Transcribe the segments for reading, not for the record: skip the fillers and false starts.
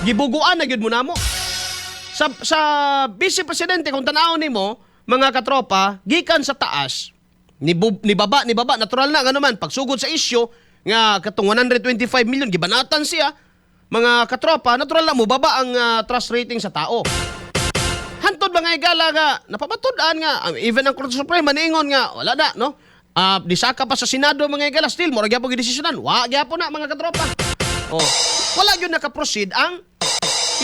Gibuguan na gyud mo namo. Sa Vice Presidente kung tan-aw nimo, mga katropa, gikan sa taas, ni baba, natural na ngano man pagsugod sa isyu nga katong 125 million gibanatan siya, mga katropa, natural na mo baba ang trust rating sa tao. Hantod mga igala nga napamatud-an nga even ang Korte Suprema niingon nga wala na, no? Disaka pa sa Senado mga igala, still mura gyapon gidesisyonan. Wa gyapon na mga katropa. Oh, wala gyud naka-proceed ang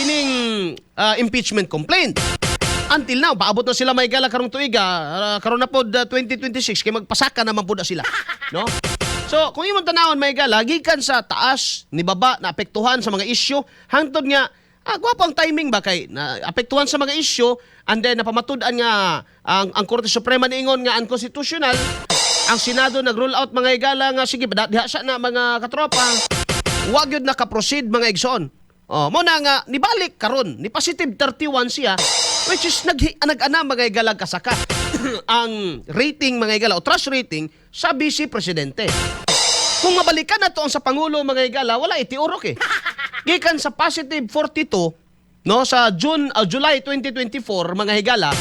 kining impeachment complaint. Until now, paabot na sila may gala karong tuiga, karon na pod 2026 kay magpasaka naman pud sila, no? So, kung imong tanawon may gala, gikan sa taas ni baba na apektuhan sa mga isyu, hangtod nga gwapo ang timing ba kay na apektuhan sa mga isyu, and then napamatud-an nga ang Korte Suprema niingon nga unconstitutional, ang Senado nag-rule out mga igala nga sige diha sa na mga katropa, wa gyud naka-proceed mga igsoon. Mo na nga nibalik karon ni positive 31 siya, which is nag-ana mga igalang kasaka ang rating mga igala o trust rating sa Vice Presidente. Kung mabalikan na to ang sa Pangulo mga igala, wala itiurok eh. Gikan sa positive 42 no sa July 2024 mga higala,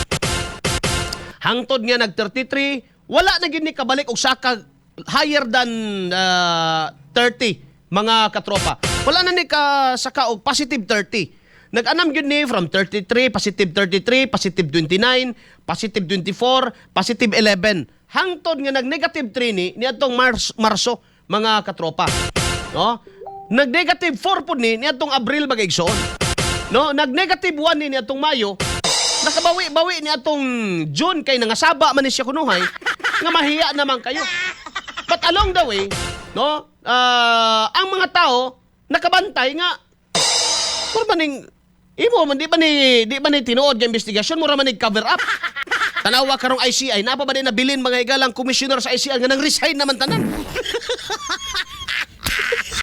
hangtod nga nag 33, wala na gyud ni kabalik og saka higher than 30 mga katropa. Wala na ni ka saka og positive 30. Nag-anam gyud ni from 33, positive 29, positive 24, positive 11. Hangtod nga nag-negative 3 ni niadtong Marso mga katropa. No? Nag-negative 4 pud ni niadtong Abril magaigsoon. No, nag-negative 1 ni niadtong Mayo. Nakabawi-bawi ni atong June kay nangasaba man ni siya kunuhay nga mahiya naman kayo. But along the way, no, ang mga tao nakabantay nga mura maning imo man di ba ni tinuod nga investigasyon, mura maning cover up. Tanawa karong ICI, napa ba din nabilin mga igalang komisyoner sa ICI nga nang resign naman tanan.